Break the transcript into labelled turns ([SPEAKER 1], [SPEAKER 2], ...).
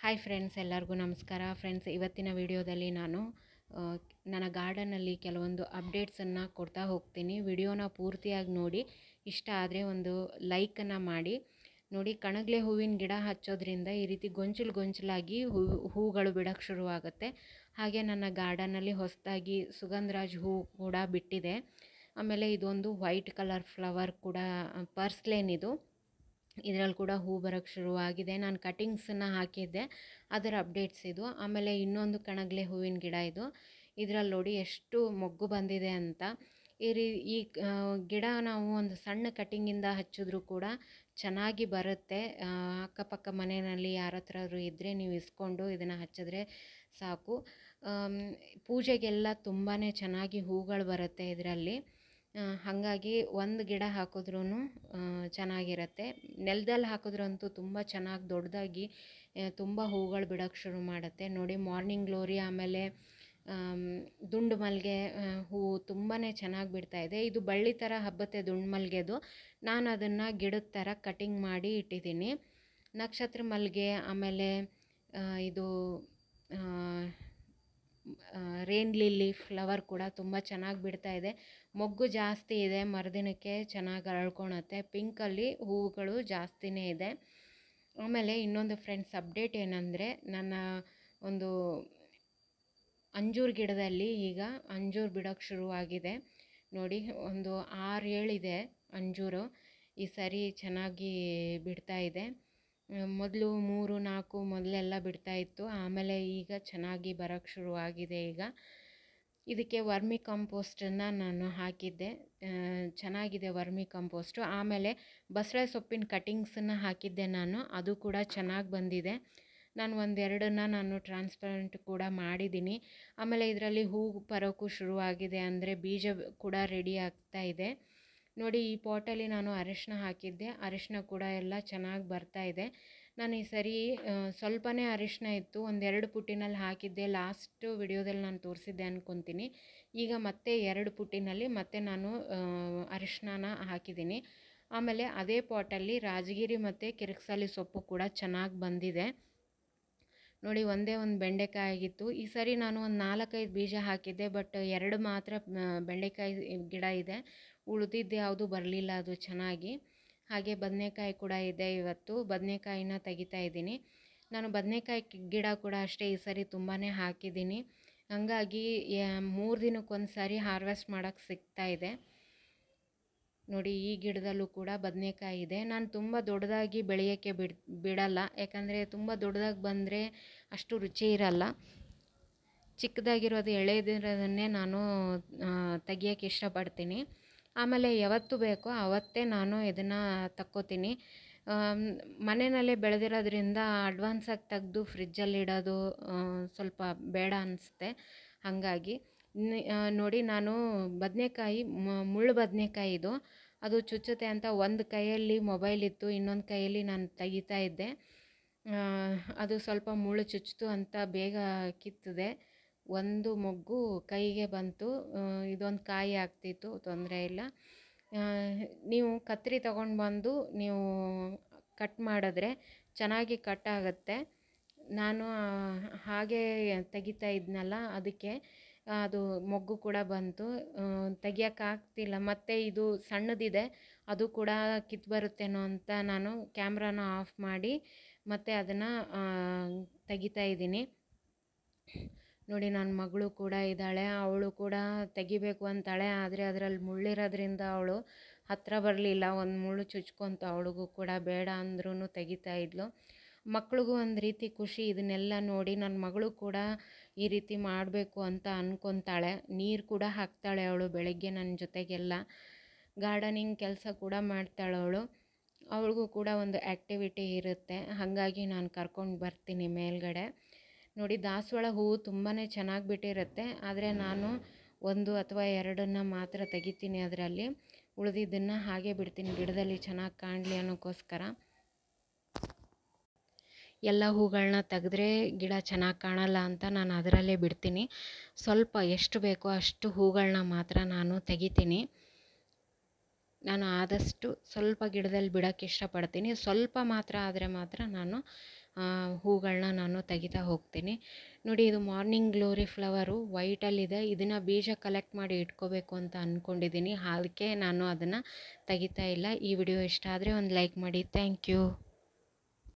[SPEAKER 1] Hi friends, ಎಲ್ಲರಿಗೂ ನಮಸ್ಕಾರ. Friends, ಇವತ್ತಿನ ವಿಡಿಯೋದಲ್ಲಿ ನಾನು ನನ್ನ ಗಾರ್ಡನಲ್ಲಿ ಕೆಲವೊಂದು ಅಪ್ಡೇಟ್ಸನ್ನು ಕೊಡ್ತಾ ಹೋಗ್ತೀನಿ. ವಿಡಿಯೋನ ಪೂರ್ತಿಯಾಗಿ ನೋಡಿ, ಇಷ್ಟ ಆದರೆ ಒಂದು ಲೈಕನ್ನು ಮಾಡಿ. ನೋಡಿ, ಕಣಗ್ಲೆ ಹೂವಿನ ಗಿಡ ಹಚ್ಚೋದ್ರಿಂದ ಈ ರೀತಿ ಗೊಂಚಲಾಗಿ ಹೂಗಳು ಬಿಡೋಕ್ಕೆ ಶುರುವಾಗುತ್ತೆ. ಹಾಗೆ ನನ್ನ ಗಾರ್ಡನಲ್ಲಿ ಹೊಸದಾಗಿ ಸುಗಂಧರಾಜ್ ಹೂ ಕೂಡ ಬಿಟ್ಟಿದೆ. ಆಮೇಲೆ ಇದೊಂದು ವೈಟ್ ಕಲರ್ ಫ್ಲವರ್ ಕೂಡ, ಪರ್ಸ್ಲೇನ್ ಇದು. ಇದರಲ್ಲಿ ಕೂಡ ಹೂ ಬರೋಕ್ಕೆ ಶುರುವಾಗಿದೆ. ನಾನು ಕಟಿಂಗ್ಸನ್ನು ಹಾಕಿದ್ದೆ, ಅದರ ಅಪ್ಡೇಟ್ಸ್ ಇದು. ಆಮೇಲೆ ಇನ್ನೊಂದು ಕಣಗ್ಲೆ ಹೂವಿನ ಗಿಡ ಇದು. ಇದರಲ್ಲಿ ನೋಡಿ ಎಷ್ಟು ಮೊಗ್ಗು ಬಂದಿದೆ ಅಂತ. ಈ ಗಿಡ ನಾವು ಒಂದು ಸಣ್ಣ ಕಟಿಂಗಿಂದ ಹಚ್ಚಿದ್ರೂ ಕೂಡ ಚೆನ್ನಾಗಿ ಬರುತ್ತೆ. ಅಕ್ಕಪಕ್ಕ ಮನೆಯಲ್ಲಿ ಯಾರ ಹತ್ರ ಇದ್ದರೆ ನೀವು ಇಸ್ಕೊಂಡು ಇದನ್ನು ಹಚ್ಚಿದ್ರೆ ಸಾಕು. ಪೂಜೆಗೆಲ್ಲ ತುಂಬಾ ಚೆನ್ನಾಗಿ ಹೂಗಳು ಬರುತ್ತೆ ಇದರಲ್ಲಿ. ಹಾಗಾಗಿ ಒಂದು ಗಿಡ ಹಾಕಿದ್ರೂ ಚೆನ್ನಾಗಿರುತ್ತೆ. ನೆಲದಲ್ಲಿ ಹಾಕಿದ್ರಂತೂ ತುಂಬ ಚೆನ್ನಾಗಿ ದೊಡ್ಡದಾಗಿ ತುಂಬ ಹೂಗಳು ಬಿಡೋಕ್ಕೆ ಶುರು ಮಾಡುತ್ತೆ. ನೋಡಿ, ಮಾರ್ನಿಂಗ್ ಗ್ಲೋರಿ ಆಮೇಲೆ ದುಂಡು ಮಲ್ಲಿಗೆ ಹೂವು ತುಂಬಾ ಚೆನ್ನಾಗಿ ಬಿಡ್ತಾಯಿದೆ. ಇದು ಬಳ್ಳಿ ಥರ ಹಬ್ಬತ್ತೆ ದುಂಡು ಮಲ್ಲಿಗೆದು. ನಾನು ಅದನ್ನು ಗಿಡದ ಥರ ಕಟಿಂಗ್ ಮಾಡಿ ಇಟ್ಟಿದ್ದೀನಿ. ನಕ್ಷತ್ರ ಮಲ್ಲಿಗೆ ಆಮೇಲೆ ಇದು ರೇನ್ ಲಿಲ್ಲಿ ಫ್ಲವರ್ ಕೂಡ ತುಂಬ ಚೆನ್ನಾಗಿ ಬಿಡ್ತಾಯಿದೆ. ಮೊಗ್ಗು ಜಾಸ್ತಿ ಇದೆ, ಮರುದಿನಕ್ಕೆ ಚೆನ್ನಾಗಿ ಅರಳ್ಕೊಳುತ್ತೆ. ಪಿಂಕಲ್ಲಿ ಹೂವುಗಳು ಜಾಸ್ತಿನೇ ಇದೆ. ಆಮೇಲೆ ಇನ್ನೊಂದು ಫ್ರೆಂಡ್ಸ್ ಅಪ್ಡೇಟ್ ಏನಂದರೆ, ನನ್ನ ಒಂದು ಅಂಜೂರ ಗಿಡದಲ್ಲಿ ಈಗ ಅಂಜೂರ ಬಿಡೋಕ್ಕೆ ಶುರುವಾಗಿದೆ. ನೋಡಿ, ಒಂದು 6-7 ಇದೆ ಅಂಜೂರು. ಈ ಸರಿ ಚೆನ್ನಾಗಿ ಬಿಡ್ತಾಯಿದೆ. ಮೊದಲು 3-4 ಮೊದಲೆಲ್ಲ ಬಿಡ್ತಾಯಿತ್ತು. ಆಮೇಲೆ ಈಗ ಚೆನ್ನಾಗಿ ಬರೋಕ್ಕೆ ಶುರುವಾಗಿದೆ. ಈಗ ಇದಕ್ಕೆ ವರ್ಮಿ ಕಂಪೋಸ್ಟನ್ನು ನಾನು ಹಾಕಿದ್ದೆ, ಚೆನ್ನಾಗಿದೆ ವರ್ಮಿ ಕಂಪೋಸ್ಟು. ಆಮೇಲೆ ಬಸಳೆ ಸೊಪ್ಪಿನ ಕಟಿಂಗ್ಸನ್ನು ಹಾಕಿದ್ದೆ ನಾನು, ಅದು ಕೂಡ ಚೆನ್ನಾಗಿ ಬಂದಿದೆ. ನಾನು ಒಂದೆರಡನ್ನು ನಾನು ಟ್ರಾನ್ಸ್ಪರೆಂಟ್ ಕೂಡ ಮಾಡಿದ್ದೀನಿ. ಆಮೇಲೆ ಇದರಲ್ಲಿ ಹೂ ಬರೋಕ್ಕೂ ಶುರುವಾಗಿದೆ, ಅಂದರೆ ಬೀಜ ಕೂಡ ರೆಡಿ ಆಗ್ತಾ ಇದೆ. ನೋಡಿ, ಈ ಪಾಟಲ್ಲಿ ನಾನು ಅರಿಶಿನ ಹಾಕಿದ್ದೆ, ಅರಿಶಿನ ಕೂಡ ಎಲ್ಲ ಚೆನ್ನಾಗಿ ಬರ್ತಾಯಿದೆ. ನಾನು ಈ ಸರಿ ಸ್ವಲ್ಪನೇ ಅರಿಶಿನ ಇತ್ತು, 1-2 ಪುಟ್ಟಿನಲ್ಲಿ ಹಾಕಿದ್ದೆ. ಲಾಸ್ಟ್ ವಿಡಿಯೋದಲ್ಲಿ ನಾನು ತೋರಿಸಿದ್ದೆ ಅಂದ್ಕೊತೀನಿ. ಈಗ ಮತ್ತೆ 2 ಪುಟ್ಟಿನಲ್ಲಿ ಮತ್ತೆ ನಾನು ಅರಿಶಿನ ಹಾಕಿದ್ದೀನಿ. ಆಮೇಲೆ ಅದೇ ಪಾಟಲ್ಲಿ ರಾಜಗಿರಿ ಮತ್ತು ಕಿರಿಕ್ಸಾಲಿ ಸೊಪ್ಪು ಕೂಡ ಚೆನ್ನಾಗಿ ಬಂದಿದೆ. ನೋಡಿ, ಒಂದೇ ಒಂದು ಬೆಂಡೆಕಾಯಿ ಆಗಿತ್ತು. ಈ ಸರಿ ನಾನು ಒಂದು 4-5 ಬೀಜ ಹಾಕಿದ್ದೆ, ಬಟ್ 2 ಮಾತ್ರ ಬೆಂಡೆಕಾಯಿ ಗಿಡ ಇದೆ. ಉಳಿದಿದ್ದು ಯಾವುದು ಬರಲಿಲ್ಲ ಅದು ಚೆನ್ನಾಗಿ. ಹಾಗೆ ಬದನೆಕಾಯಿ ಕೂಡ ಇದೆ. ಇವತ್ತು ಬದನೆಕಾಯಿನ ತೆಗಿತಾ ಇದ್ದೀನಿ. ನಾನು ಬದನೆಕಾಯಿ ಗಿಡ ಕೂಡ ಅಷ್ಟೇ ಈ ಸರಿ ತುಂಬಾ ಹಾಕಿದ್ದೀನಿ. ಹಾಗಾಗಿ 3 ದಿನಕ್ಕೊಂದು ಸಾರಿ ಹಾರ್ವೆಸ್ಟ್ ಮಾಡೋಕ್ಕೆ ಸಿಗ್ತಾ ಇದೆ. ನೋಡಿ, ಈ ಗಿಡದಲ್ಲೂ ಕೂಡ ಬದನೆಕಾಯಿ ಇದೆ. ನಾನು ತುಂಬ ದೊಡ್ಡದಾಗಿ ಬೆಳೆಯೋಕ್ಕೆ ಬಿಡಲ್ಲ, ಯಾಕಂದರೆ ತುಂಬ ದೊಡ್ಡದಾಗಿ ಬಂದರೆ ಅಷ್ಟು ರುಚಿ ಇರಲ್ಲ. ಚಿಕ್ಕದಾಗಿರೋದು ಎಳೆದಿರೋದನ್ನೇ ನಾನು ತೆಗಿಯೋಕ್ಕೆ ಇಷ್ಟಪಡ್ತೀನಿ. ಆಮೇಲೆ ಯಾವತ್ತು ಬೇಕೋ ಆವತ್ತೇ ನಾನು ಇದನ್ನು ತಕ್ಕೋತೀನಿ. ಮನೆಯಲ್ಲೇ ಬೆಳೆದಿರೋದ್ರಿಂದ ಅಡ್ವಾನ್ಸಾಗಿ ತೆಗೆದು ಫ್ರಿಜ್ಜಲ್ಲಿ ಇಡೋದು ಸ್ವಲ್ಪ ಬೇಡ ಅನಿಸುತ್ತೆ. ಹಾಗಾಗಿ ನೋಡಿ, ನಾನು ಬದನೆಕಾಯಿ ಮುಳ್ಳು ಬದನೆಕಾಯಿ ಇದು, ಅದು ಚುಚ್ಚುತ್ತೆ ಅಂತ ಒಂದು ಕೈಯಲ್ಲಿ ಮೊಬೈಲ್ ಇತ್ತು, ಇನ್ನೊಂದು ಕೈಯಲ್ಲಿ ನಾನು ತೆಗಿತಾ ಇದ್ದೆ. ಅದು ಸ್ವಲ್ಪ ಮುಳ್ಳು ಚುಚ್ಚಿತು ಅಂತ ಬೇಗ ಕಿತ್ತದೆ. ಒಂದು ಮೊಗ್ಗು ಕೈಗೆ ಬಂತು. ಇದೊಂದು ಕಾಯಿ ಆಗ್ತಿತ್ತು, ತೊಂದರೆ ಇಲ್ಲ. ನೀವು ಕತ್ತರಿ ತಗೊಂಡು ಬಂದು ನೀವು ಕಟ್ ಮಾಡಿದ್ರೆ ಚೆನ್ನಾಗಿ ಕಟ್ ಆಗುತ್ತೆ. ನಾನು ಹಾಗೆ ತೆಗಿತಾ ಇದ್ನಲ್ಲ, ಅದಕ್ಕೆ ಅದು ಮೊಗ್ಗು ಕೂಡ ಬಂತು. ತೆಗಿಯೋಕ್ಕಾಗ್ತಿಲ್ಲ. ಮತ್ತು ಇದು ಸಣ್ಣದಿದೆ, ಅದು ಕೂಡ ಕಿತ್ತು ಬರುತ್ತೇನೋ ಅಂತ ನಾನು ಕ್ಯಾಮ್ರಾನ ಆಫ್ ಮಾಡಿ ಮತ್ತು ಅದನ್ನು ತೆಗಿತಾ ಇದ್ದೀನಿ. ನೋಡಿ, ನನ್ನ ಮಗಳು ಕೂಡ ಇದ್ದಾಳೆ, ಅವಳು ಕೂಡ ತೆಗಿಬೇಕು ಅಂತಾಳೆ. ಆದರೆ ಅದರಲ್ಲಿ ಮುಳ್ಳಿರೋದ್ರಿಂದ ಅವಳು ಹತ್ತಿರ ಬರಲಿಲ್ಲ. ಒಂದು ಮುಳ್ಳು ಚುಚ್ಕೊಂತು, ಅವಳಿಗೂ ಕೂಡ ಬೇಡ ಅಂದ್ರೂ ತೆಗಿತಾ ಇದ್ಲು. ಮಕ್ಳಿಗೂ ಒಂದು ರೀತಿ ಖುಷಿ ಇದನ್ನೆಲ್ಲ ನೋಡಿ. ನನ್ನ ಮಗಳು ಕೂಡ ಈ ರೀತಿ ಮಾಡಬೇಕು ಅಂತ ಅಂದ್ಕೊತಾಳೆ. ನೀರು ಕೂಡ ಹಾಕ್ತಾಳೆ ಅವಳು ಬೆಳಗ್ಗೆ ನನ್ನ ಜೊತೆಗೆಲ್ಲ. ಗಾರ್ಡನಿಂಗ್ ಕೆಲಸ ಕೂಡ ಮಾಡ್ತಾಳೆ ಅವಳು. ಅವಳಿಗೂ ಕೂಡ ಒಂದು ಆ್ಯಕ್ಟಿವಿಟಿ ಇರುತ್ತೆ. ಹಾಗಾಗಿ ನಾನು ಕರ್ಕೊಂಡು ಬರ್ತೀನಿ ಮೇಲ್ಗಡೆ. ನೋಡಿ, ದಾಸವಾಳ ಹೂವು ತುಂಬಾ ಚೆನ್ನಾಗಿ ಬಿಟ್ಟಿರುತ್ತೆ. ಆದರೆ ನಾನು 1 ಅಥವಾ 2 ಮಾತ್ರ ತೆಗಿತೀನಿ. ಅದರಲ್ಲಿ ಉಳಿದಿದ್ದನ್ನು ಹಾಗೆ ಬಿಡ್ತೀನಿ, ಗಿಡದಲ್ಲಿ ಚೆನ್ನಾಗಿ ಕಾಣಲಿ ಅನ್ನೋಕ್ಕೋಸ್ಕರ. ಎಲ್ಲ ಹೂಗಳನ್ನ ತೆಗೆದ್ರೆ ಗಿಡ ಚೆನ್ನಾಗಿ ಕಾಣಲ್ಲ ಅಂತ ನಾನು ಅದರಲ್ಲೇ ಬಿಡ್ತೀನಿ. ಸ್ವಲ್ಪ ಎಷ್ಟು ಬೇಕೋ ಅಷ್ಟು ಹೂಗಳನ್ನ ಮಾತ್ರ ನಾನು ತೆಗಿತೀನಿ. ನಾನು ಆದಷ್ಟು ಸ್ವಲ್ಪ ಗಿಡದಲ್ಲಿ ಬಿಡೋಕ್ಕೆ ಇಷ್ಟಪಡ್ತೀನಿ. ಸ್ವಲ್ಪ ಮಾತ್ರ ಆದರೆ ಮಾತ್ರ ನಾನು ಹೂಗಳನ್ನ ನಾನು ತೆಗಿತಾ ಹೋಗ್ತೀನಿ. ನೋಡಿ, ಇದು ಮಾರ್ನಿಂಗ್ ಗ್ಲೋರಿ ಫ್ಲವರು ವೈಟಲ್ಲಿದೆ. ಇದನ್ನು ಬೀಜ ಕಲೆಕ್ಟ್ ಮಾಡಿ ಇಟ್ಕೋಬೇಕು ಅಂತ ಅಂದ್ಕೊಂಡಿದ್ದೀನಿ. ಅದಕ್ಕೆ ನಾನು ಅದನ್ನು ತೆಗಿತಾ ಇಲ್ಲ. ಈ ವಿಡಿಯೋ ಇಷ್ಟ ಆದರೆ ಒಂದು ಲೈಕ್ ಮಾಡಿ. Thank you.